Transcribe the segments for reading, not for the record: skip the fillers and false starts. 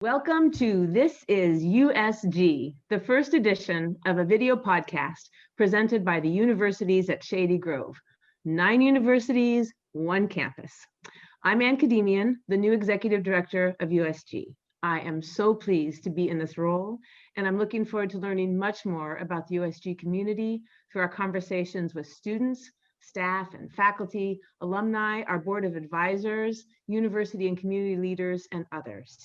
Welcome to This Is USG, the first edition of a video podcast presented by the universities at Shady Grove. 9 universities, 1 campus. I'm Khademian, the new executive director of USG. I am so pleased to be in this role, and I'm looking forward to learning much more about the USG community through our conversations with students, staff and faculty, alumni, our board of advisors, university and community leaders, and others.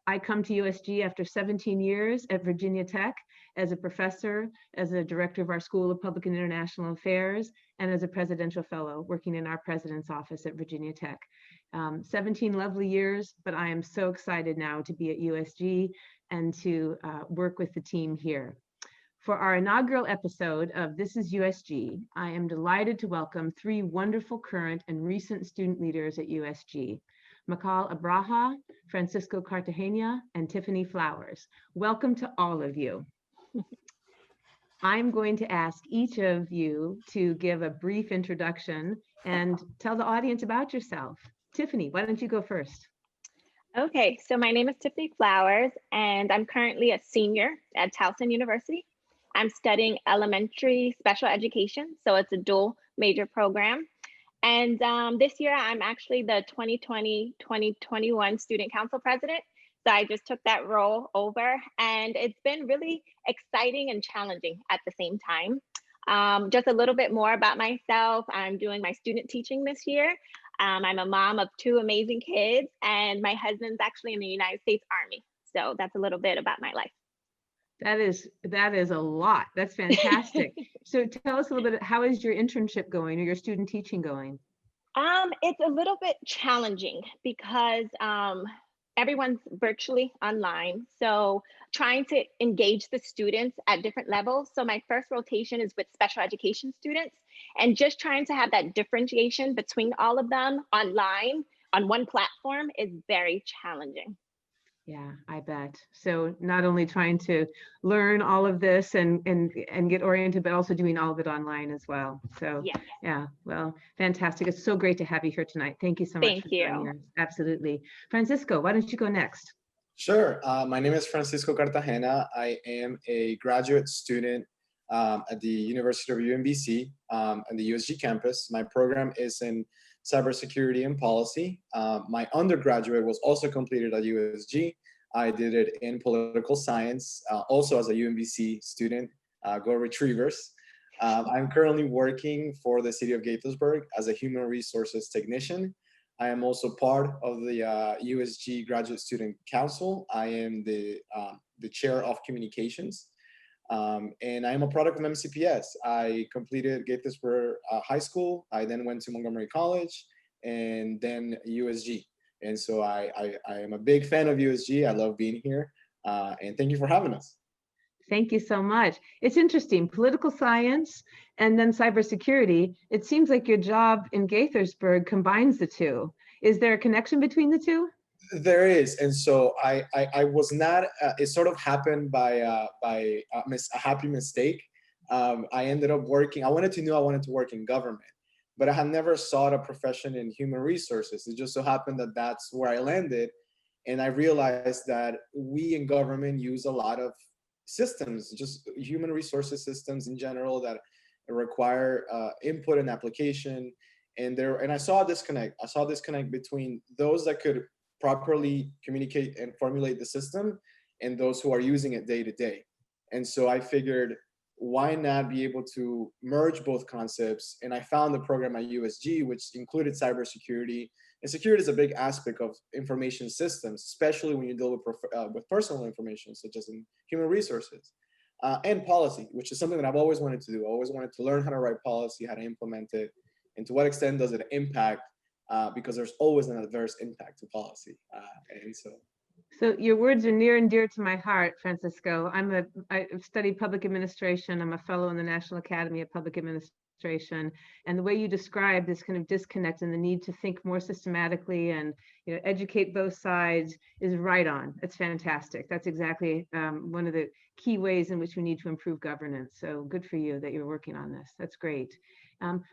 I come to USG after 17 years at Virginia Tech as a professor, as a director of our School of Public and International Affairs, and as a presidential fellow working in our president's office at Virginia Tech. 17 lovely years, but I am so excited now to be at USG and to work with the team here. For our inaugural episode of This is USG, I am delighted to welcome 3 wonderful current and recent student leaders at USG. Mikal Abraha, Francisco Cartagena, and Tiffany Flowers. Welcome to all of you. I'm going to ask each of you to give a brief introduction and tell the audience about yourself. Tiffany, why don't you go first? Okay, so my name is Tiffany Flowers, and I'm currently a senior at Towson University. I'm studying elementary special education, so it's a dual major program. And this year, I'm actually the 2020-2021 Student Council President. So I just took that role over, and it's been really exciting and challenging at the same time. Just a little bit more about myself. I'm doing my student teaching this year. I'm a mom of 2 amazing kids, and my husband's actually in the United States Army. So that's a little bit about my life. That is a lot. That's fantastic. So tell us a little bit, how is your internship going or your student teaching going? It's a little bit challenging because everyone's virtually online. So trying to engage the students at different levels. So my first rotation is with special education students, and just trying to have that differentiation between all of them online on one platform is very challenging. Yeah, I bet. So not only trying to learn all of this and get oriented, but also doing all of it online as well. So yeah, well, fantastic. It's so great to have you here tonight. Thank you so much. Thank you. Absolutely. Francisco, why don't you go next? Sure. My name is Francisco Cartagena. I am a graduate student at the University of UMBC and the USG campus. My program is in cybersecurity and policy. My undergraduate was also completed at USG. I did it in political science, also as a UMBC student. Go Retrievers. I'm currently working for the city of Gaithersburg as a human resources technician. I am also part of the USG Graduate Student Council. I am the chair of communications. And I'm a product of MCPS. I completed Gaithersburg High School. I then went to Montgomery College and then USG. And so I am a big fan of USG. I love being here. And thank you for having us. Thank you so much. It's interesting, political science and then cybersecurity. It seems like your job in Gaithersburg combines the two. Is there a connection between the two? There is, and so I was not. It sort of happened by a happy mistake. I ended up working. I wanted to work in government, but I had never sought a profession in human resources. It just so happened that that's where I landed, and I realized that we in government use a lot of systems, just human resources systems in general, that require input and application. And I saw a disconnect. I saw a disconnect between those that could properly communicate and formulate the system and those who are using it day to day. And so I figured, why not be able to merge both concepts? And I found the program at USG, which included cybersecurity. And security is a big aspect of information systems, especially when you deal with personal information, such as in human resources, and policy, which is something that I've always wanted to do. I always wanted to learn how to write policy, how to implement it, and to what extent does it impact, because there's always an adverse impact to policy. So your words are near and dear to my heart, Francisco. I've studied public administration. I'm a fellow in the National Academy of Public Administration. And the way you describe this kind of disconnect and the need to think more systematically and educate both sides is right on. It's fantastic. That's exactly one of the key ways in which we need to improve governance. So good for you that you're working on this. That's great.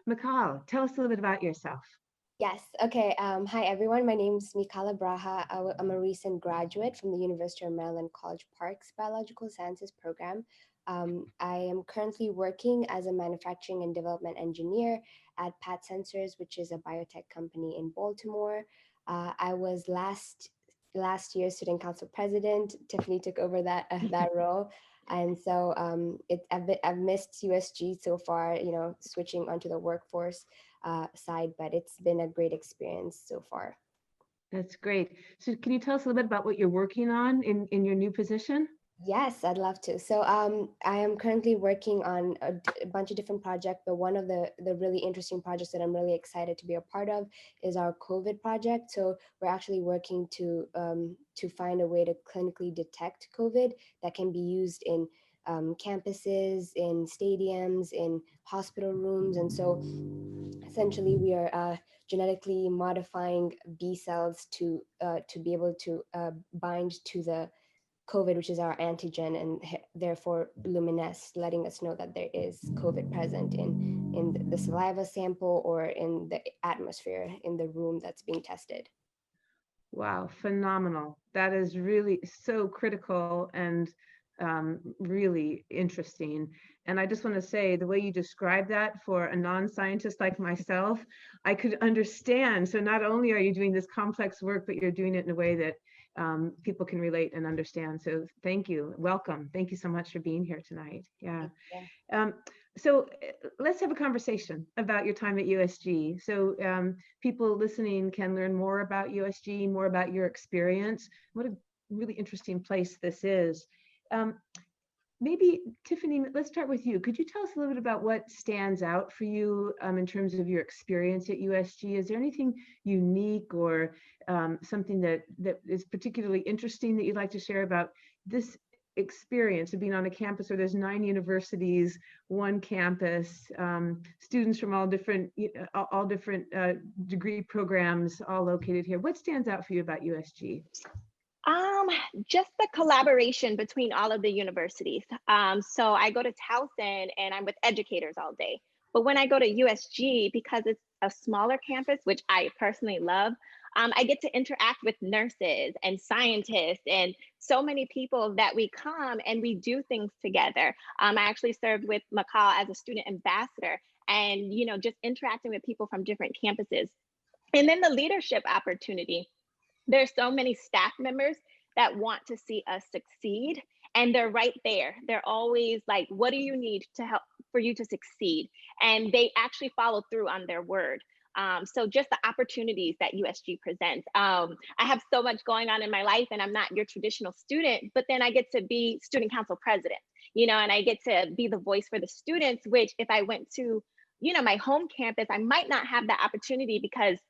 Mikal, tell us a little bit about yourself. Yes. Okay. Hi, everyone. My name is Mikal Abraha. I'm a recent graduate from the University of Maryland College Park's Biological Sciences program. I am currently working as a manufacturing and development engineer at Pat Sensors, which is a biotech company in Baltimore. I was last year student council president. Tiffany took over that role. And so I've missed USG so far, switching onto the workforce side, but it's been a great experience so far. That's great. So can you tell us a little bit about what you're working on in your new position? Yes, I'd love to. So I am currently working on a bunch of different projects, but one of the really interesting projects that I'm really excited to be a part of is our COVID project. So we're actually working to find a way to clinically detect COVID that can be used in campuses, in stadiums, in hospital rooms. And so essentially we are genetically modifying B cells to be able to bind to the COVID, which is our antigen, and therefore luminesce, letting us know that there is COVID present in the saliva sample or in the atmosphere in the room that's being tested. Wow, phenomenal. That is really so critical and really interesting. And I just want to say the way you describe that for a non-scientist like myself, I could understand. So not only are you doing this complex work, but you're doing it in a way that people can relate and understand. So thank you. Welcome. Thank you so much for being here tonight. Yeah. Um, so let's have a conversation about your time at USG. So people listening can learn more about USG, more about your experience. What a really interesting place this is. Um, Maybe Tiffany, let's start with you. Could you tell us a little bit about what stands out for you in terms of your experience at USG? Is there anything unique or something that is particularly interesting that you'd like to share about this experience of being on a campus where there's 9 universities, 1 campus, students from all different degree programs, all located here? What stands out for you about USG? Um, just the collaboration between all of the universities. So I go to Towson and I'm with educators all day. But when I go to USG, because it's a smaller campus, which I personally love, I get to interact with nurses and scientists and so many people that we come and we do things together. I actually served with Mikal as a student ambassador and, just interacting with people from different campuses. And then the leadership opportunity. There's so many staff members that want to see us succeed, and they're right there. They're always like, what do you need to help for you to succeed? And they actually follow through on their word. So just the opportunities that USG presents. I have so much going on in my life and I'm not your traditional student, but then I get to be student council president, and I get to be the voice for the students, which if I went to, my home campus, I might not have that opportunity because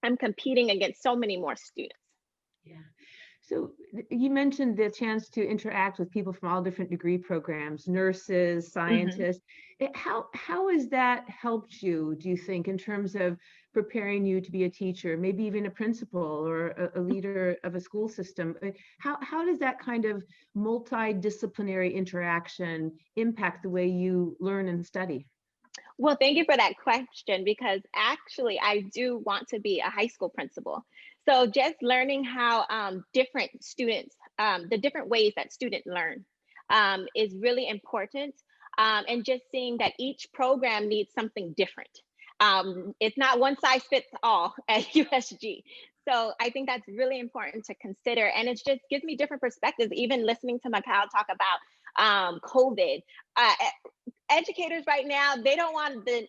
I'm competing against so many more students. Yeah. So you mentioned the chance to interact with people from all different degree programs, nurses, scientists. How has that helped you, do you think, in terms of preparing you to be a teacher, maybe even a principal or a leader of a school system? How does that kind of multidisciplinary interaction impact the way you learn and study? Well, thank you for that question because actually I do want to be a high school principal. So just learning how different students, the different ways that students learn is really important. And just seeing that each program needs something different. It's not one size fits all at USG. So I think that's really important to consider. And it just gives me different perspectives, even listening to Mikal talk about COVID. Educators right now, they don't want the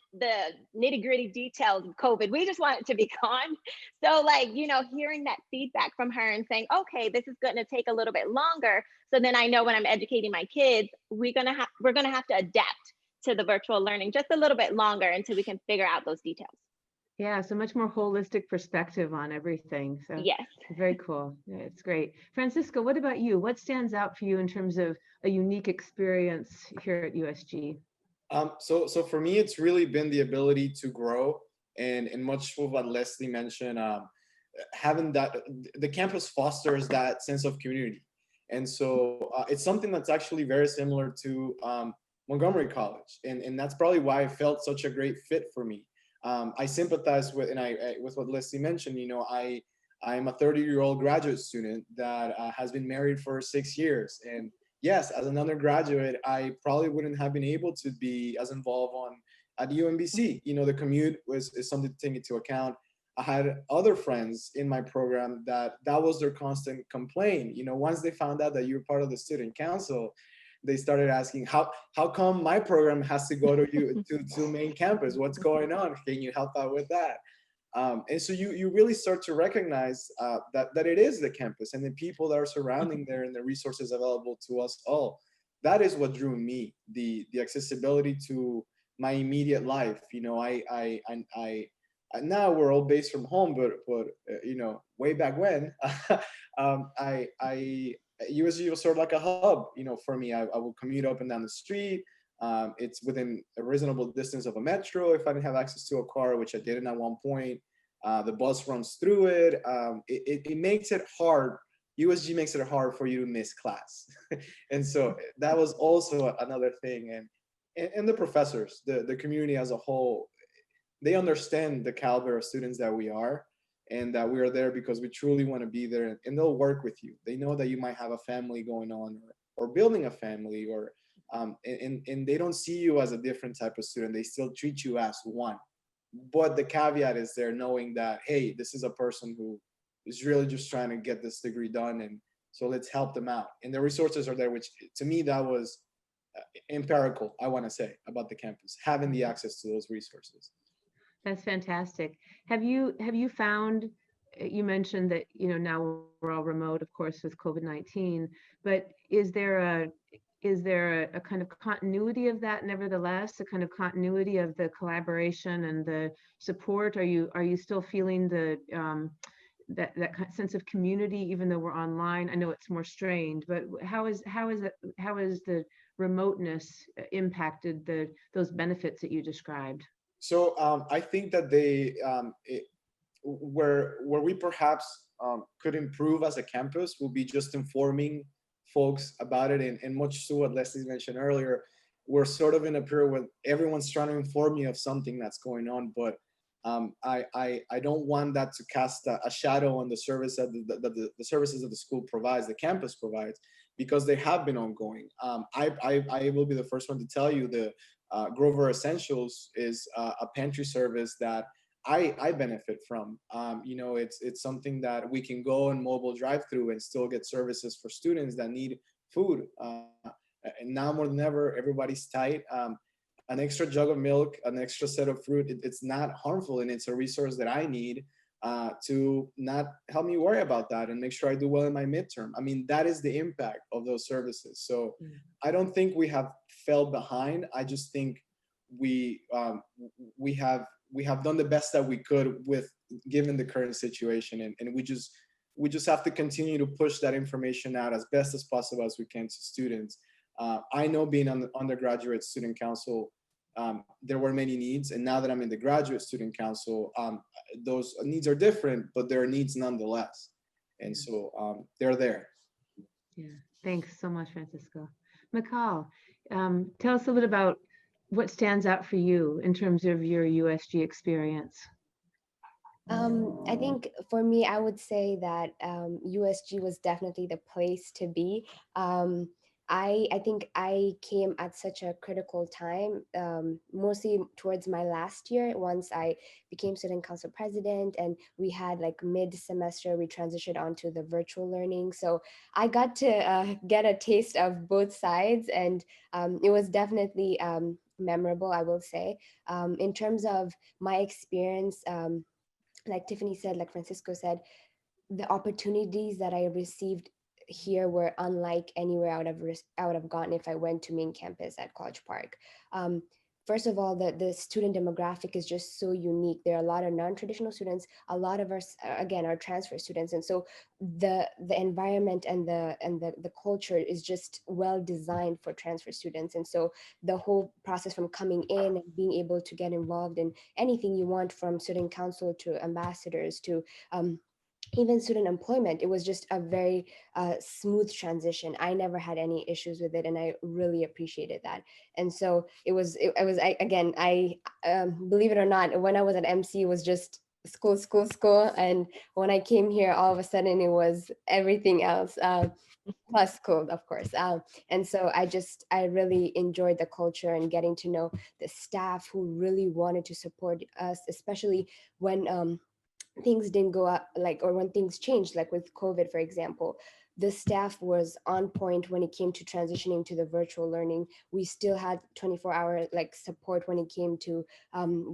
nitty gritty details of COVID. We just want it to be gone. So hearing that feedback from her and saying, okay, this is going to take a little bit longer. So then I know when I'm educating my kids, we're going to have to adapt to the virtual learning just a little bit longer until we can figure out those details. Yeah, so much more holistic perspective on everything. So yes, very cool. Yeah, it's great. Francisco, what about you? What stands out for you in terms of a unique experience here at USG? So for me, it's really been the ability to grow and much of what Leslie mentioned, having that, the campus fosters that sense of community. And so it's something that's actually very similar to Montgomery College. And that's probably why it felt such a great fit for me. I sympathize with, and with what Leslie mentioned. I'm a 30-year-old graduate student that has been married for 6 years, and yes, as an undergraduate, I probably wouldn't have been able to be as involved on at UMBC. The commute is something to take into account. I had other friends in my program that was their constant complaint. Once they found out that you're part of the student council, they started asking, how come my program has to go to main campus? What's going on? Can you help out with that? And so you really start to recognize that it is the campus and the people that are surrounding there and the resources available to us all. That is what drew me, the accessibility to my immediate life. Now we're all based from home, but way back when, I USG was sort of like a hub, for me. I would commute up and down the street. It's within a reasonable distance of a metro if I didn't have access to a car, which I didn't at one point. The bus runs through it. It makes it hard. USG makes it hard for you to miss class. And so that was also another thing. And the professors, the community as a whole, they understand the caliber of students that we are, and that we are there because we truly want to be there, and they'll work with you. They know that you might have a family going on, or building a family, or and they don't see you as a different type of student. They still treat you as one. But the caveat is there, knowing that, hey, this is a person who is really just trying to get this degree done, and so let's help them out. And the resources are there, which to me, that was empirical, I want to say, about the campus, having the access to those resources. That's fantastic. Have you found, you mentioned that, now we're all remote, of course, with COVID-19, but is there a kind of continuity of that, nevertheless, a kind of continuity of the collaboration and the support? Are you still feeling that sense of community, even though we're online? I know it's more strained, but how is the remoteness impacted those benefits that you described? So I think that where we perhaps could improve as a campus will be just informing folks about it, and much to what Leslie mentioned earlier, we're sort of in a period where everyone's trying to inform you of something that's going on, but I don't want that to cast a shadow on the service that the services that the school provides, the campus provides, because they have been ongoing. I will be the first one to tell you, the Grover Essentials is a pantry service that I benefit from. It's something that we can go and mobile drive through and still get services for students that need food. And now more than ever, everybody's tight. An extra jug of milk, an extra set of fruit, it's not harmful, and it's a resource that I need to not help me worry about that and make sure I do well in my midterm. I mean, that is the impact of those services. So I don't think we have fell behind. I just think we have done the best that we could with given the current situation, and we just have to continue to push that information out as best as possible as we can to students. I know, being on the undergraduate student council, there were many needs, and now that I'm in the graduate student council, those needs are different, but there are needs nonetheless, and so they're there. Yeah, thanks so much, Francisco. Mikal, tell us a little about what stands out for you in terms of your USG experience. I think for me, I would say that USG was definitely the place to be. I think I came at such a critical time, mostly towards my last year, once I became student council president, and we had like mid-semester, we transitioned onto the virtual learning. So I got to get a taste of both sides, and it was definitely memorable, I will say. In terms of my experience, like Tiffany said, like Francisco said, the opportunities that I received here were unlike anywhere I would have gotten if I went to main campus at College Park. First of all, the student demographic is just so unique. There are a lot of non-traditional students. A lot of us, again, are transfer students, and so the environment and the culture is just well designed for transfer students. And so the whole process from coming in and being able to get involved in anything you want, from student council to ambassadors to even student employment, it was just a very smooth transition. I never had any issues with it, and I really appreciated that. And so again, I believe it or not, when I was at MC, it was just school, school, school. And when I came here, all of a sudden it was everything else. Plus school, of course. And so I really enjoyed the culture and getting to know the staff who really wanted to support us, especially when things didn't go up, like, or when things changed, like with COVID, for example. The staff was on point when it came to transitioning to the virtual learning. We still had 24-hour like support when it came to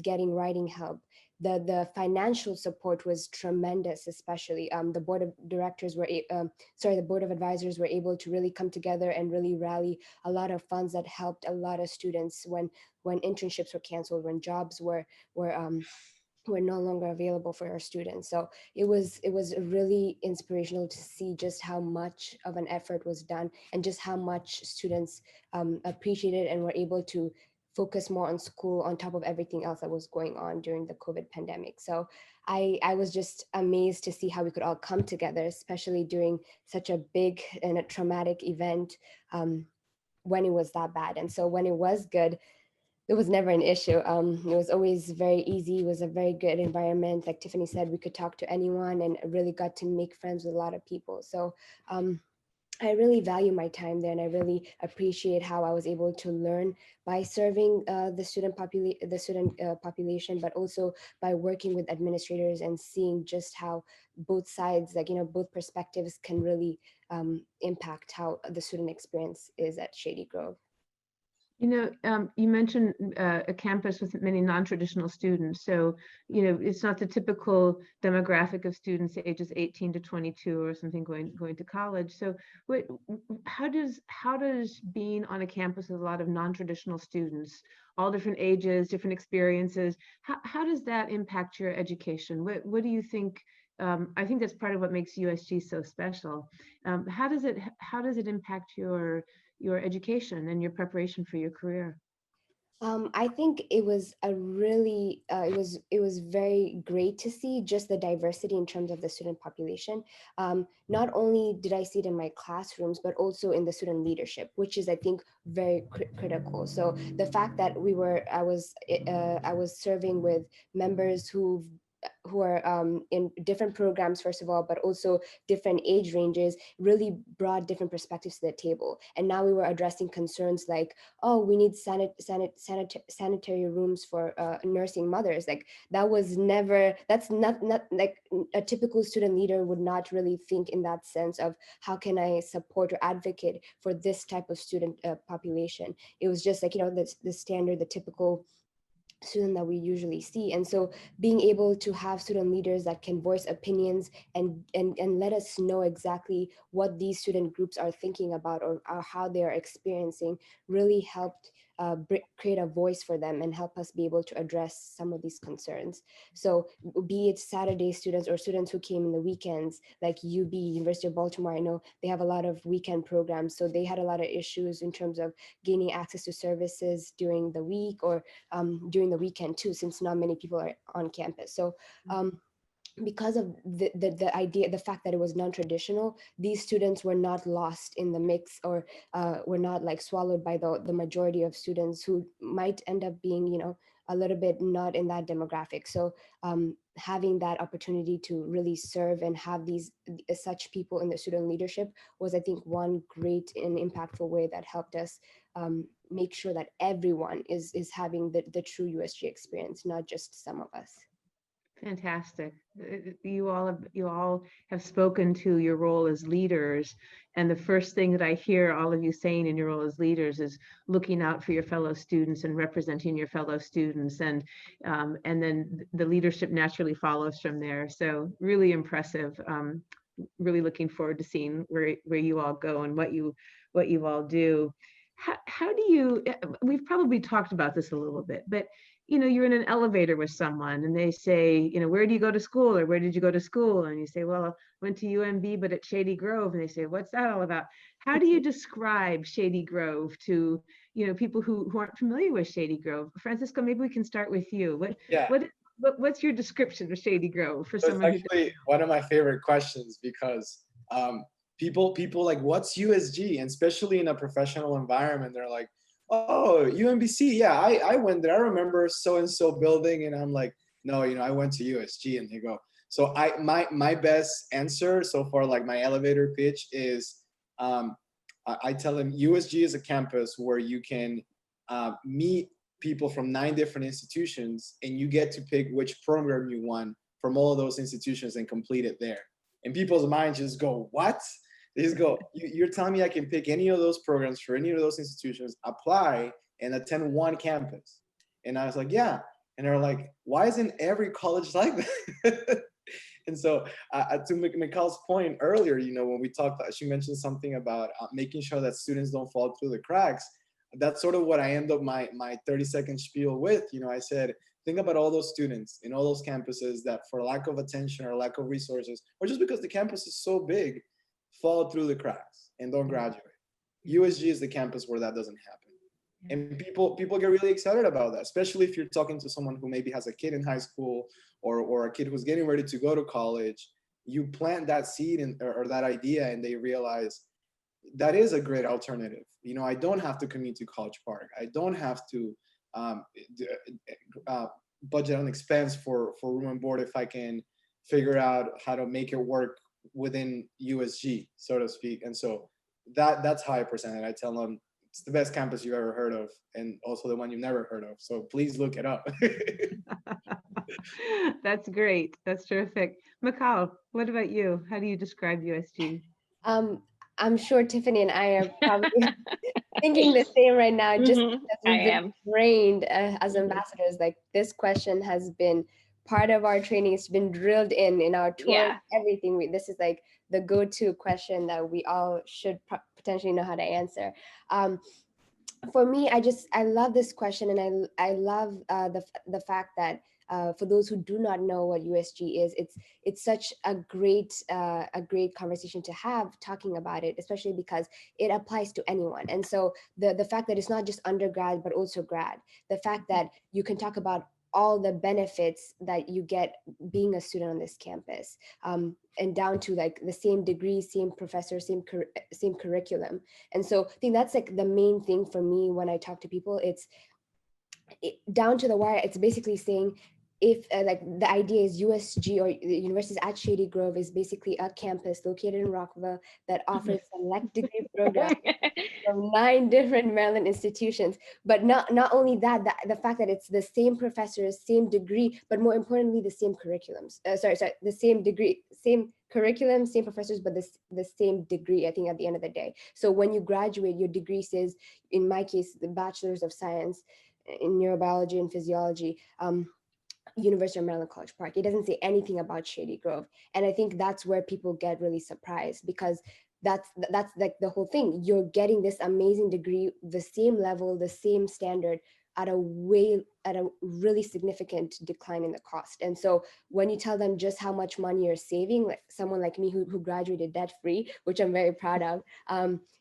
getting writing help. The financial support was tremendous, especially the board of directors were the board of advisors were able to really come together and really rally a lot of funds that helped a lot of students when internships were canceled, when jobs were no longer available for our students. So it was really inspirational to see just how much of an effort was done, and just how much students appreciated and were able to focus more on school on top of everything else that was going on during the COVID pandemic. So I was just amazed to see how we could all come together, especially during such a big and a traumatic event, when it was that bad. And so when it was good, it was never an issue. It was always very easy. It was a very good environment. Like Tiffany said, we could talk to anyone and really got to make friends with a lot of people. So I really value my time there, and I really appreciate how I was able to learn by serving the student population, but also by working with administrators and seeing just how both sides, like, both perspectives can really impact how the student experience is at Shady Grove. You mentioned a campus with many non-traditional students. So, it's not the typical demographic of students ages 18 to 22 or something going to college. So, how does being on a campus with a lot of non-traditional students, all different ages, different experiences, how does that impact your education? What do you think? I think that's part of what makes USG so special. How does it impact your education and your preparation for your career? I think it was a really it was very great to see just the diversity in terms of the student population. Not only did I see it in my classrooms, but also in the student leadership, which is, I think, very critical. So the fact that I was serving with members who are in different programs, first of all, but also different age ranges, really brought different perspectives to the table. And now we were addressing concerns like, oh, we need sanitary rooms for nursing mothers. Like, that's not like a typical student leader would not really think in that sense of how can I support or advocate for this type of student population. It was just like, the standard, the typical student that we usually see. And so being able to have student leaders that can voice opinions and let us know exactly what these student groups are thinking about, or how they are experiencing, really helped create a voice for them and help us be able to address some of these concerns. So be it Saturday students or students who came in the weekends, like University of Baltimore, I know they have a lot of weekend programs. So they had a lot of issues in terms of gaining access to services during the week, or during the weekend too, since not many people are on campus. So because of the fact that it was non-traditional, these students were not lost in the mix, or were not like swallowed by the majority of students who might end up being, a little bit not in that demographic. So having that opportunity to really serve and have these such people in the student leadership was, I think, one great and impactful way that helped us make sure that everyone is having the true USG experience, not just some of us. Fantastic. You all have spoken to your role as leaders, and the first thing that I hear all of you saying in your role as leaders is looking out for your fellow students and representing your fellow students, and then the leadership naturally follows from there. So really impressive. Really looking forward to seeing where you all go and what you all do. How do you? We've probably talked about this a little bit, but you're in an elevator with someone and they say, where do you go to school, or where did you go to school? And you say, well, I went to UMB, but at Shady Grove. And they say, what's that all about? How do you describe Shady Grove to, people who aren't familiar with Shady Grove? Francisco, maybe we can start with you. Yeah. What What's your description of Shady Grove for So it's someone who actually one of my favorite questions because people like, what's USG? And especially in a professional environment, they're like, oh, UMBC. Yeah, I went there. I remember so and so building, and I'm like, no, I went to USG. And they go, so my best answer so far, like my elevator pitch is, I tell them USG is a campus where you can meet people from 9 different institutions, and you get to pick which program you want from all of those institutions and complete it there. And people's minds just go, what? They just go, you're telling me I can pick any of those programs for any of those institutions, apply, and attend one campus? And I was like, yeah. And they're like, why isn't every college like that? And so to Mikal's point earlier, when we talked, she mentioned something about making sure that students don't fall through the cracks. That's sort of what I end up my 30-second spiel with. I said, think about all those students in all those campuses that for lack of attention or lack of resources, or just because the campus is so big, fall through the cracks and don't graduate. USG is the campus where that doesn't happen. And people get really excited about that, especially if you're talking to someone who maybe has a kid in high school or a kid who's getting ready to go to college. You plant that seed or that idea, and they realize that is a great alternative. I don't have to commute to College Park. I don't have to budget an expense for room and board if I can figure out how to make it work within USG, so to speak. And so that's how I present it. I tell them it's the best campus you've ever heard of, and also the one you've never heard of. So please look it up. That's great. That's terrific. Mikal, what about you? How do you describe USG? I'm sure Tiffany and I are probably thinking the same right now, just because we've been trained as ambassadors. Like, this question has been part of our training. It's been drilled in our tours, everything. This is like the go-to question that we all should potentially know how to answer. For me, I love this question, and I love the fact that for those who do not know what USG is, it's such a great conversation to have talking about it, especially because it applies to anyone. And so the fact that it's not just undergrad but also grad, the fact that you can talk about all the benefits that you get being a student on this campus, and down to like the same degree, same professor, same curriculum. And so I think that's like the main thing for me when I talk to people. It's down to the wire. It's basically saying, if like the idea is USG, or the University at Shady Grove, is basically a campus located in Rockville that offers select degree programs from 9 different Maryland institutions. But not only that, the fact that it's the same professors, same degree, but more importantly, the same curriculums. The same degree, same curriculum, same professors, but the same degree, I think, at the end of the day. So when you graduate, your degree says, in my case, the Bachelor's of Science in Neurobiology and Physiology, University of Maryland, College Park. It doesn't say anything about Shady Grove. And I think that's where people get really surprised, because that's like the whole thing. You're getting this amazing degree, the same level, the same standard, at a really significant decline in the cost. And so when you tell them just how much money you're saving, like someone like me who graduated debt-free, which I'm very proud of,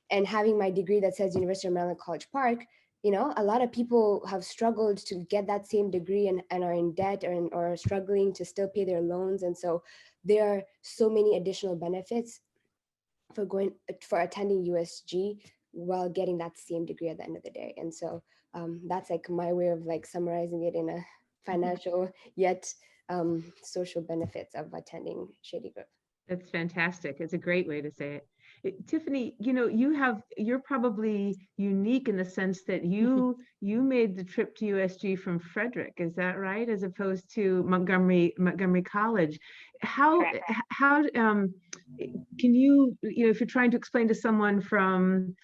and having my degree that says University of Maryland, College Park, a lot of people have struggled to get that same degree and are in debt or are struggling to still pay their loans. And so there are so many additional benefits for attending USG while getting that same degree at the end of the day. And so that's like my way of like summarizing it in a financial yet social benefits of attending Shady Grove. That's fantastic. It's a great way to say it. Tiffany, you're probably unique in the sense that you made the trip to USG from Frederick, is that right? As opposed to Montgomery College. How can you, if you're trying to explain to someone from,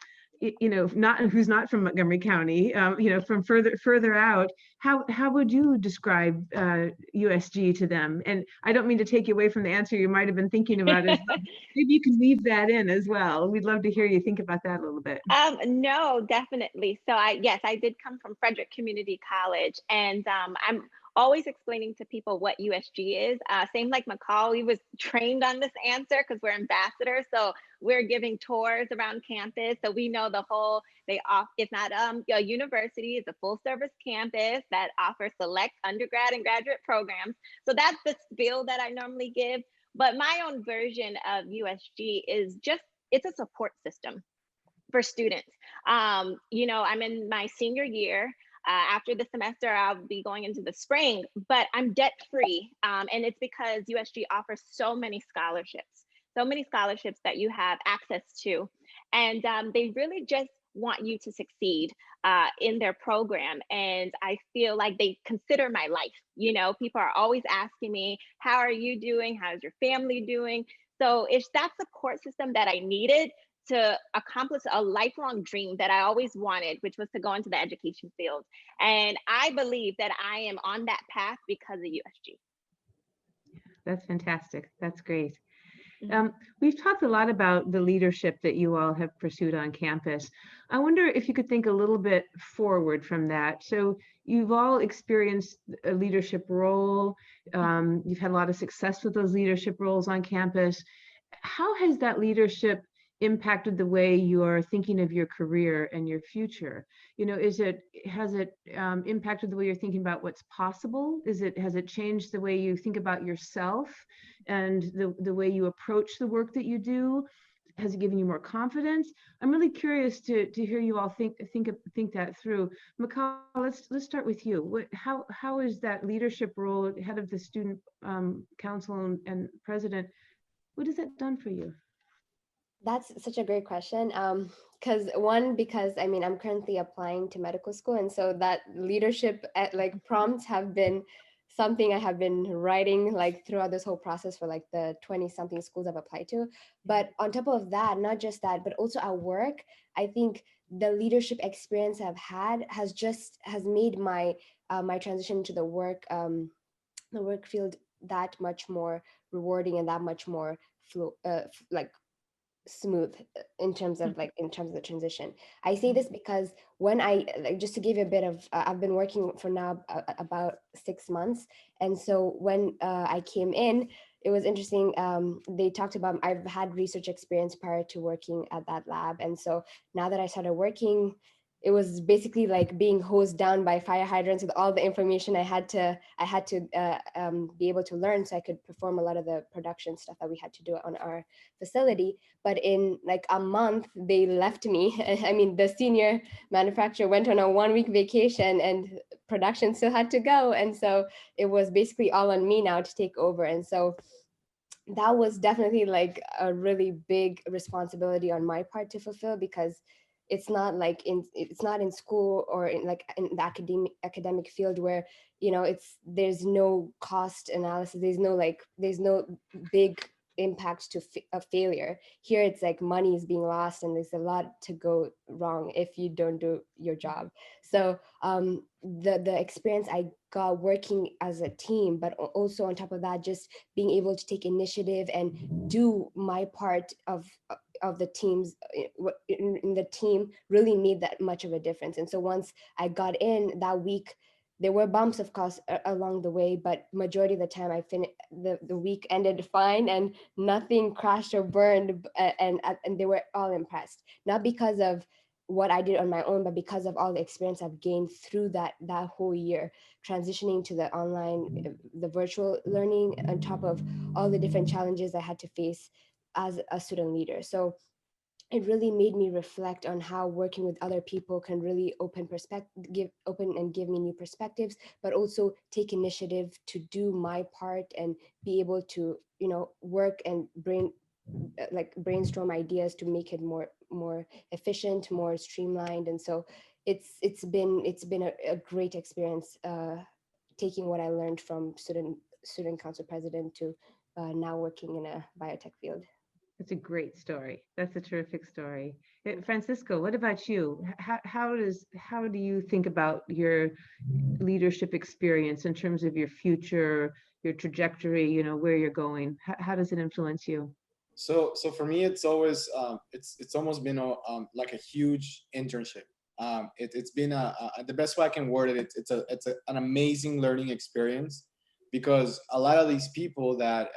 who's not from Montgomery County, from further out, how would you describe USG to them? And I don't mean to take you away from the answer you might have been thinking about as well. Maybe you can weave that in as well. We'd love to hear you think about that a little bit. No, definitely. So I did come from Frederick Community College, and I'm always explaining to people what USG is. Same like Mikal, we was trained on this answer because we're ambassadors. So we're giving tours around campus. So we know the whole, it's not a university, it's a full service campus that offers select undergrad and graduate programs. So that's the spiel that I normally give. But my own version of USG is just, it's a support system for students. You know, I'm in my senior year. After the semester, I'll be going into the spring, but I'm debt free. And it's because USG offers so many scholarships that you have access to. And they really just want you to succeed in their program. And I feel like they consider my life. You know, people are always asking me, how are you doing? How's your family doing? So it's that support system that I needed to accomplish a lifelong dream that I always wanted, which was to go into the education field. And I believe that I am on that path because of USG. That's fantastic. That's great. Mm-hmm. We've talked a lot about the leadership that you all have pursued on campus. I wonder if you could think a little bit forward from that. So you've all experienced a leadership role. You've had a lot of success with those leadership roles on campus. How has that leadership impacted the way you're thinking of your career and your future? You know, has it impacted the way you're thinking about what's possible? Has it changed the way you think about yourself and the way you approach the work that you do? Has it given you more confidence? I'm really curious to hear you all think that through. Mikal, let's start with you. How is that leadership role, head of the student council and president, what has that done for you? That's such a great question. Because I mean, I'm currently applying to medical school. And so that leadership like prompts have been something I have been writing like throughout this whole process for like the 20 something schools I've applied to. But on top of that, not just that, but also at work, I think the leadership experience I've had has made my my transition to the work field that much more rewarding and that much more like smooth in terms of the transition. I say this because when I like, just to give you a bit of I've been working for now about 6 months, and so when I came in, it was interesting. They talked about I've had research experience prior to working at that lab, and so now that I started working, it was basically like being hosed down by fire hydrants with all the information I had to be able to learn so I could perform a lot of the production stuff that we had to do on our facility. But in like a month, they left me. I mean, the senior manufacturer went on a 1-week vacation and production still had to go. And so it was basically all on me now to take over. And so that was definitely like a really big responsibility on my part to fulfill, because it's not in school or in like in the academic field where, you know, there's no cost analysis, there's no big impact to a failure. Here it's like money is being lost and there's a lot to go wrong if you don't do your job. So the experience I got working as a team, but also on top of that, just being able to take initiative and do my part of the teams in the team really made that much of a difference. And so once I got in that week, there were bumps of course along the way, but majority of the time I finished the week ended fine and nothing crashed or burned, and they were all impressed, not because of what I did on my own, but because of all the experience I've gained through that whole year, transitioning to the online, the virtual learning, on top of all the different challenges I had to face as a student leader. So it really made me reflect on how working with other people can really open and give me new perspectives, but also take initiative to do my part and be able to, you know, work and brainstorm ideas to make it more efficient, more streamlined. And so it's been a great experience, taking what I learned from student council president to now working in a biotech field. That's a great story. That's a terrific story. Francisco, what about you? How do you think about your leadership experience in terms of your future, your trajectory, you know, where you're going? How does it influence you? So for me, it's always it's almost been like a huge internship. It's been the best way I can word it. An amazing learning experience, because a lot of these people that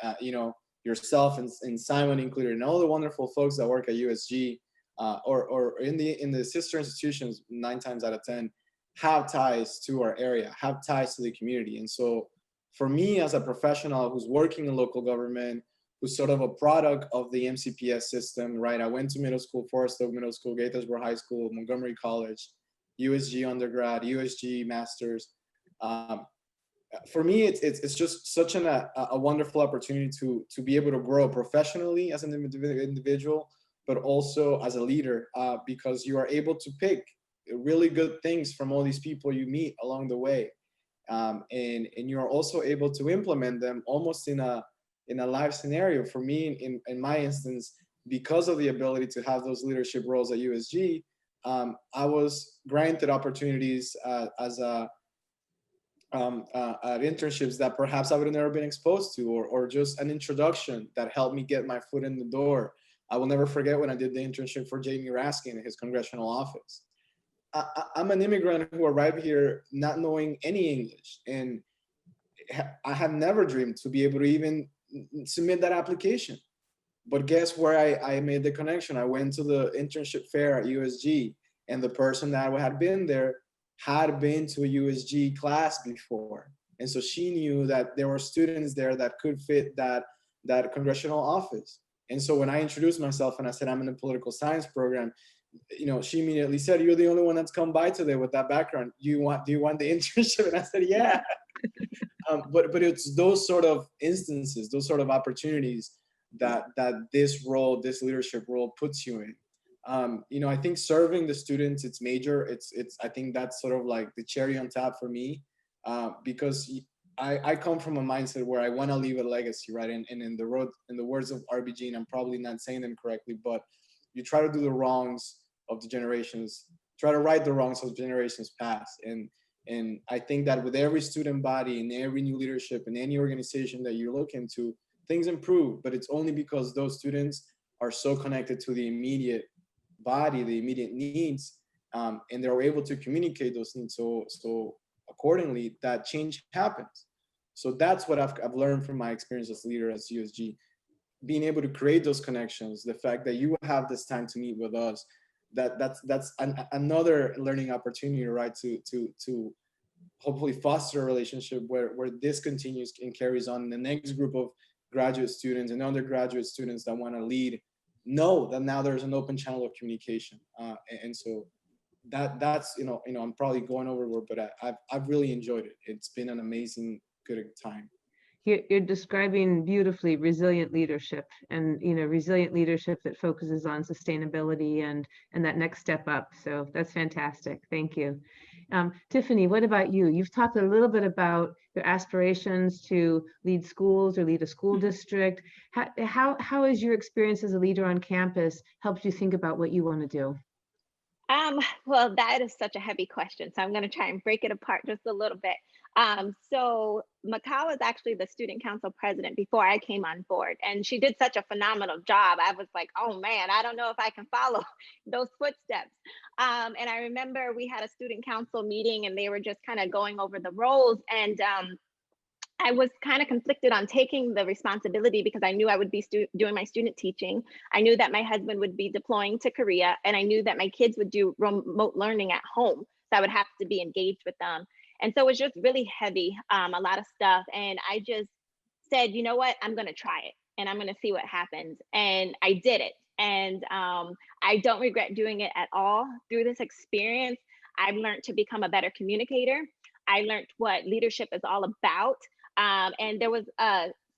yourself and Simon included, and all the wonderful folks that work at USG or in the sister institutions, 9 times out of 10 have ties to our area, have ties to the community. And so for me as a professional who's working in local government, who's sort of a product of the MCPS system, right? I went to middle school, Forest Oak Middle School, Gaithersburg High School, Montgomery College, USG undergrad, USG masters. For me, it's just such a wonderful opportunity to be able to grow professionally as an individual, but also as a leader, because you are able to pick really good things from all these people you meet along the way, and you are also able to implement them almost in a live scenario. For me, in my instance, because of the ability to have those leadership roles at USG, I was granted opportunities as a at internships that perhaps I would have never been exposed to, or just an introduction that helped me get my foot in the door. I will never forget when I did the internship for Jamie Raskin in his congressional office. I'm an immigrant who arrived here not knowing any English, and I had never dreamed to be able to even submit that application. But guess where I made the connection? I went to the internship fair at USG, and the person that had been there had been to a USG class before. And so she knew that there were students there that could fit that congressional office. And so when I introduced myself and I said, I'm in the political science program, she immediately said, you're the only one that's come by today with that background. Do you want the internship? And I said, yeah. But it's those sort of instances, those sort of opportunities that this leadership role puts you in. I think serving the students, it's major. I think that's sort of like the cherry on top for me, because I come from a mindset where I want to leave a legacy, right? And in the words of RBG, and I'm probably not saying them correctly, but you try to do the wrongs of the generations, try to right the wrongs of generations past. And I think that with every student body and every new leadership in any organization that you look into, things improve, but it's only because those students are so connected to the immediate body, the immediate needs, and they're able to communicate those needs so accordingly that change happens. So that's what I've learned from my experience as leader at USG, being able to create those connections, the fact that you have this time to meet with us, that's another learning opportunity, right? To hopefully foster a relationship where this continues and carries on. The next group of graduate students and undergraduate students that want to lead know that now there's an open channel of communication, and so that's I'm probably going overboard, but I've really enjoyed it. It's been an amazing good time. You're describing beautifully resilient leadership, and resilient leadership that focuses on sustainability and that next step up. So that's fantastic. Thank you. Tiffany, what about you? You've talked a little bit about your aspirations to lead schools or lead a school district. How has your experience as a leader on campus helped you think about what you want to do? Well, that is such a heavy question, so I'm going to try and break it apart just a little bit. So Mikal was actually the student council president before I came on board, and she did such a phenomenal job. I was like, oh man, I don't know if I can follow those footsteps. And I remember we had a student council meeting, and they were just kind of going over the roles, and I was kind of conflicted on taking the responsibility because I knew I would be doing my student teaching. I knew that my husband would be deploying to Korea, and I knew that my kids would do remote learning at home. So I would have to be engaged with them. And so it was just really heavy, a lot of stuff. And I just said, you know what, I'm going to try it and I'm going to see what happens. And I did it. And I don't regret doing it at all. Through this experience, I've learned to become a better communicator. I learned what leadership is all about. And there was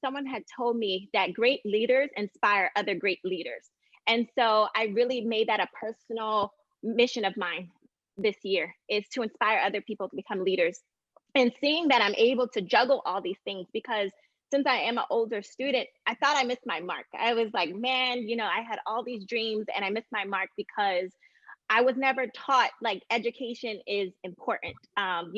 someone had told me that great leaders inspire other great leaders. And so I really made that a personal mission of mine this year, is to inspire other people to become leaders. And seeing that I'm able to juggle all these things, because since I am an older student, I thought I missed my mark. I was like, man, I had all these dreams and I missed my mark because I was never taught like education is important. I'm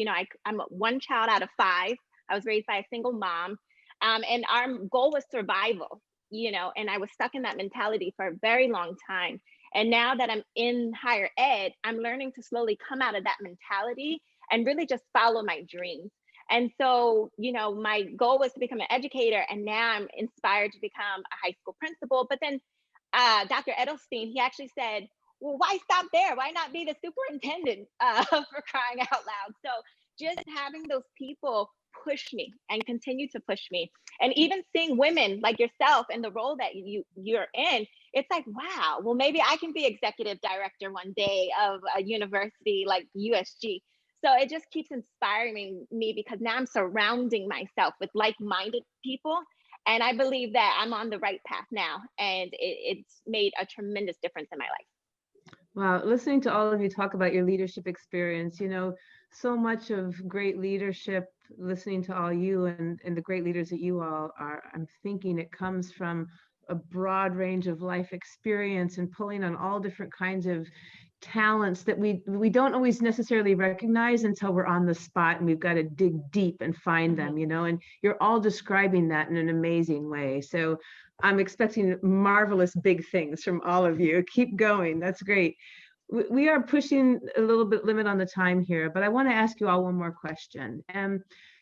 one child out of 5. I was raised by a single mom, and our goal was survival, and I was stuck in that mentality for a very long time. And now that I'm in higher ed, I'm learning to slowly come out of that mentality and really just follow my dreams. And so, my goal was to become an educator, and now I'm inspired to become a high school principal. But then Dr. Edelstein, he actually said, well, why stop there? Why not be the superintendent for crying out loud? So just having those people push me and continue to push me. And even seeing women like yourself in the role that you're in, it's like, wow, well, maybe I can be executive director one day of a university like USG. So it just keeps inspiring me because now I'm surrounding myself with like-minded people. And I believe that I'm on the right path now. And it's made a tremendous difference in my life. Wow, listening to all of you talk about your leadership experience, so much of great leadership, listening to all you and the great leaders that you all are, I'm thinking it comes from a broad range of life experience and pulling on all different kinds of talents that we don't always necessarily recognize until we're on the spot and we've got to dig deep and find them, and you're all describing that in an amazing way. So I'm expecting marvelous big things from all of you. Keep going. That's great. We are pushing a little bit limit on the time here, but I want to ask you all one more question.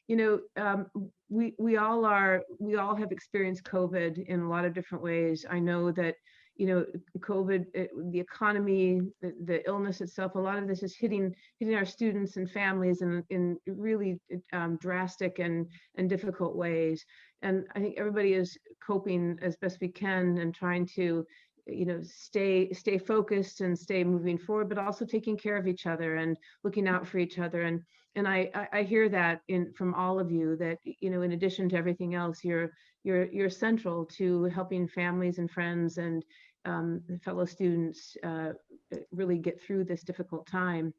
We all have experienced COVID in a lot of different ways. I know that COVID, the economy, the illness itself, a lot of this is hitting our students and families in really drastic and difficult ways. And I think everybody is coping as best we can and trying to stay focused and stay moving forward, but also taking care of each other and looking out for each other. And I hear that from all of you, that in addition to everything else, you're central to helping families and friends and fellow students really get through this difficult time.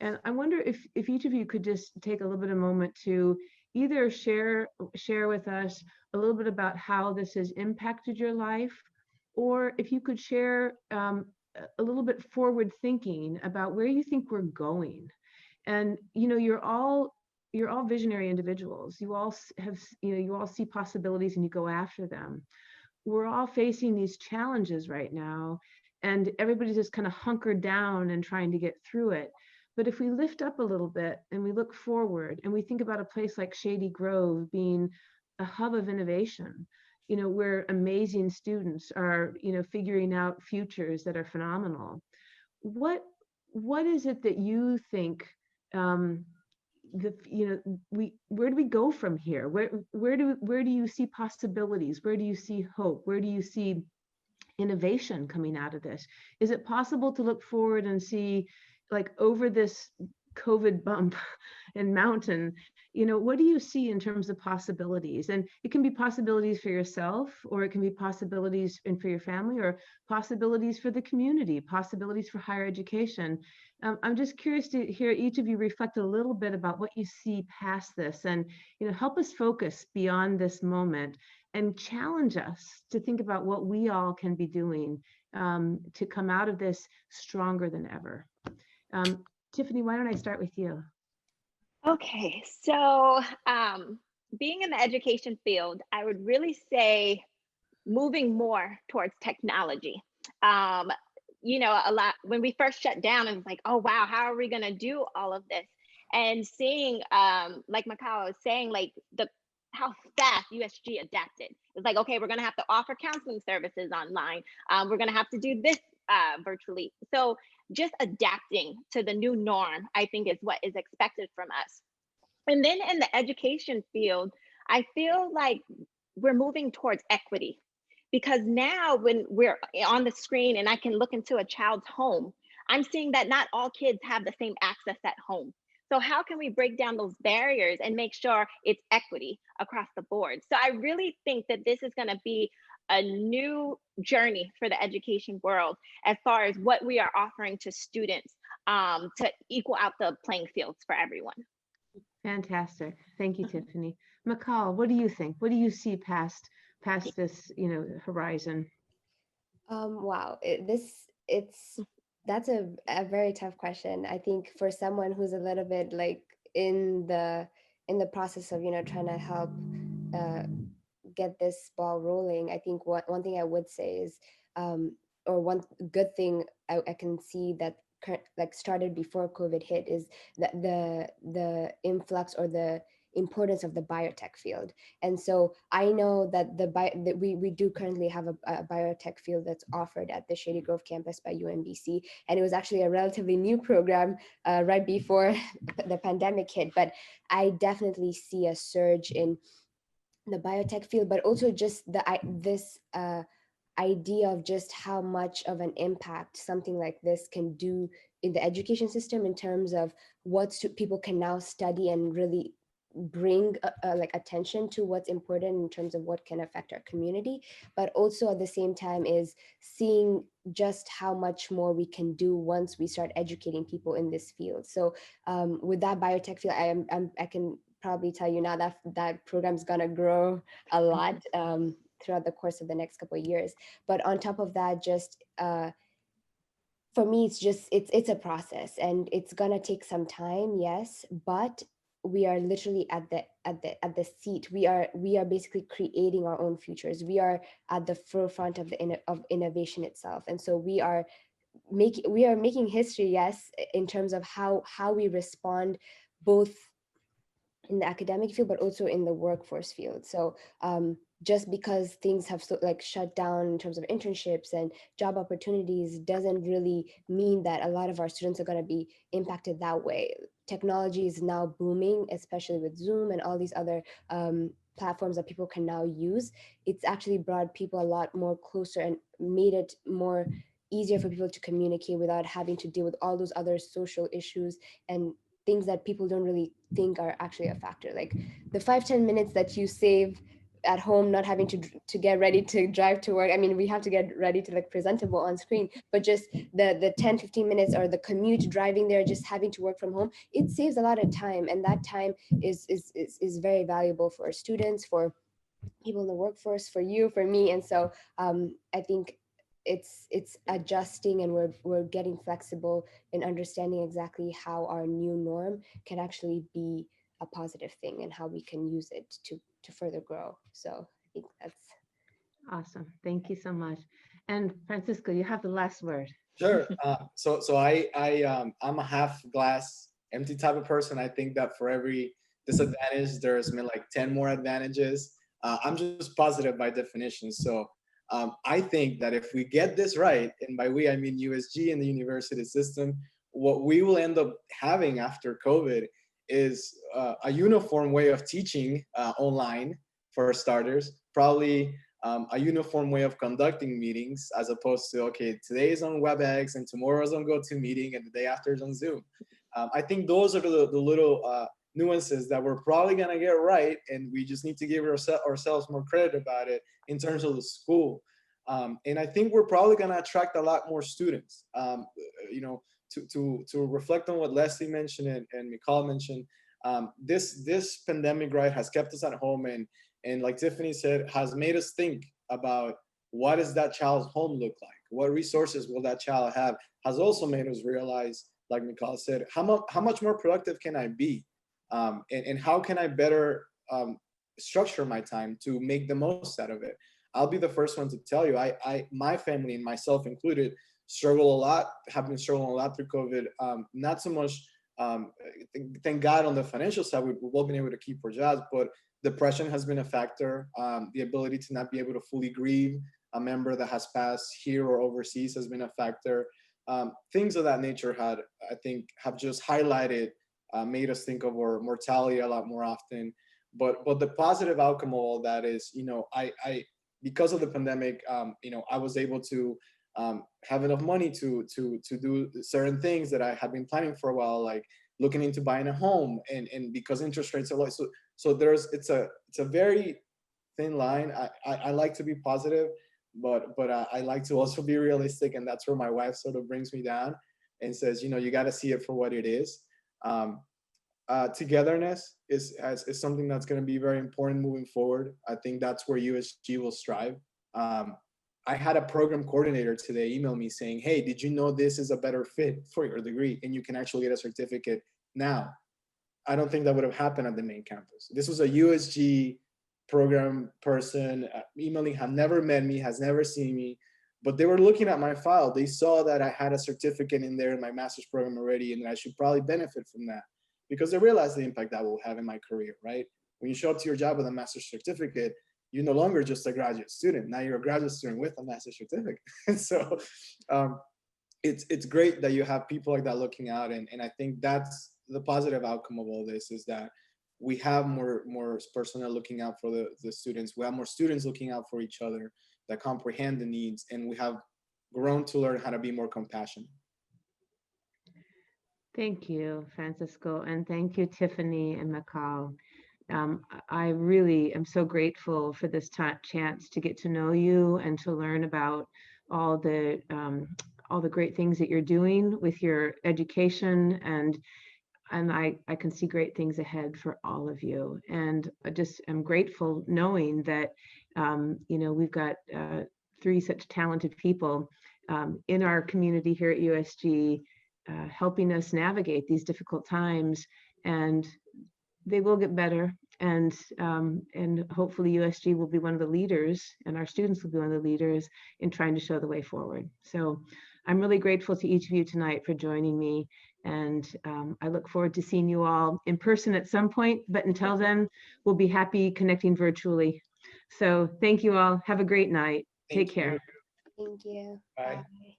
And I wonder if each of you could just take a little bit of moment to either share with us a little bit about how this has impacted your life, or if you could share a little bit forward thinking about where you think we're going. And you're all visionary individuals. You all have you all see possibilities and you go after them. We're all facing these challenges right now, and everybody's just kind of hunkered down and trying to get through it. But if we lift up a little bit and we look forward and we think about a place like Shady Grove being a hub of innovation, where amazing students are, figuring out futures that are phenomenal. What is it that you think, where do we go from here? Where do you see possibilities? Where do you see hope? Where do you see innovation coming out of this? Is it possible to look forward and see, like, over this COVID bump and mountain, what do you see in terms of possibilities? And it can be possibilities for yourself, or it can be possibilities for your family, or possibilities for the community, possibilities for higher education. I'm just curious to hear each of you reflect a little bit about what you see past this, and help us focus beyond this moment and challenge us to think about what we all can be doing to come out of this stronger than ever. Tiffany, why don't I start with you? Okay, so being in the education field, I would really say moving more towards technology. A lot when we first shut down, it was like, oh wow, how are we gonna do all of this? And seeing, like Mikal was saying, like how fast USG adapted. It's like, okay, we're gonna have to offer counseling services online. We're gonna have to do this virtually. So just adapting to the new norm, I think, is what is expected from us. And then in the education field, I feel like we're moving towards equity, because now when we're on the screen and I can look into a child's home, I'm seeing that not all kids have the same access at home. So how can we break down those barriers and make sure it's equity across the board? So I really think that this is going to be a new journey for the education world as far as what we are offering to students to equal out the playing fields for everyone. Fantastic. Thank you, Tiffany. Mikal, what do you think? What do you see past this, horizon? Wow, that's a very tough question. I think for someone who's a little bit like in the process of trying to help get this ball rolling, I think one thing I would say is or one good thing I can see that like started before COVID hit is that the influx or the importance of the biotech field. And so I know that that we do currently have a biotech field that's offered at the Shady Grove campus by UMBC, and it was actually a relatively new program right before the pandemic hit. But I definitely see a surge in the biotech field, but also just this idea of just how much of an impact something like this can do in the education system in terms of what people can now study and really bring like attention to what's important in terms of what can affect our community, but also at the same time is seeing just how much more we can do once we start educating people in this field. So with that biotech field, I can probably tell you now that that program's gonna grow a lot throughout the course of the next couple of years. But on top of that, just for me, it's a process, and it's gonna take some time, yes, but we are literally at the seat. We are basically creating our own futures. We are at the forefront of of innovation itself, and so we are making history, yes, in terms of how we respond both in the academic field, but also in the workforce field. So just because things have like shut down in terms of internships and job opportunities doesn't really mean that a lot of our students are going to be impacted that way. Technology is now booming, especially with Zoom and all these other platforms that people can now use. It's actually brought people a lot more closer and made it more easier for people to communicate without having to deal with all those other social issues and things that people don't really think are actually a factor, like the 5-10 minutes that you save at home, not having to get ready to drive to work. I mean, we have to get ready to look presentable on screen, but just the 10-15 minutes or the commute driving there, just having to work from home, it saves a lot of time, and that time is very valuable for students, for people in the workforce, for you, for me. And so I think it's adjusting, and we're getting flexible in understanding exactly how our new norm can actually be a positive thing and how we can use it to further grow. So I think that's Awesome. Thank you so much. And Francisco, you have the last word. Sure. I'm a half glass empty type of person. I think that for every disadvantage, there's been like 10 more advantages. I'm just positive by definition. So I think that if we get this right, and by we I mean USG and the university system, what we will end up having after COVID is a uniform way of teaching online, for starters, probably a uniform way of conducting meetings, as opposed to, okay, today is on WebEx and tomorrow is on GoToMeeting and the day after is on Zoom. I think those are the little nuances that we're probably going to get right, and we just need to give ourselves more credit about it in terms of the school. And I think we're probably going to attract a lot more students. You know, to reflect on what Leslie mentioned and Mikal mentioned, this pandemic, right, has kept us at home, and like Tiffany said, has made us think about what does that child's home look like? What resources will that child have? Has also made us realize, like Mikal said, how much more productive can I be? And how can I better structure my time to make the most out of it? I'll be the first one to tell you, my family and myself included struggle a lot, have been struggling a lot through COVID. Not so much, thank God on the financial side, we've all been able to keep our jobs, but depression has been a factor. The ability to not be able to fully grieve a member that has passed here or overseas has been a factor. Things of that nature I think, have just highlighted, made us think of our mortality a lot more often. But the positive outcome of all that is, you know, I because of the pandemic, you know, I was able to have enough money to do certain things that I had been planning for a while, like looking into buying a home, and because interest rates are low. So it's a very thin line. I like to be positive, but I like to also be realistic, and that's where my wife sort of brings me down and says, you know, you got to see it for what it is. Togetherness is something that's going to be very important moving forward. I think that's where USG will strive. I had a program coordinator today email me saying, hey, did you know this is a better fit for your degree and you can actually get a certificate now? I don't think that would have happened at the main campus. This was a USG program person emailing, had never met me, has never seen me, But they were looking at my file. They saw that I had a certificate in there in my master's program already, and that I should probably benefit from that, because they realized the impact that will have in my career, right? When you show up to your job with a master's certificate, you're no longer just a graduate student. Now you're a graduate student with a master's certificate. So it's great that you have people like that looking out. And I think that's the positive outcome of all this, is that we have more personnel looking out for the students. We have more students looking out for each other that comprehend the needs, and we have grown to learn how to be more compassionate. Thank you, Francisco, and thank you, Tiffany and Mikal. I really am so grateful for this chance to get to know you and to learn about all the great things that you're doing with your education, and I can see great things ahead for all of you. And I just am grateful knowing that we've got 3 such talented people in our community here at USG, helping us navigate these difficult times, and they will get better. And hopefully USG will be one of the leaders, and our students will be one of the leaders in trying to show the way forward. So I'm really grateful to each of you tonight for joining me. And I look forward to seeing you all in person at some point, but until then, we'll be happy connecting virtually. So thank you all. Have a great night. Take care. You. Thank you. Bye. Bye.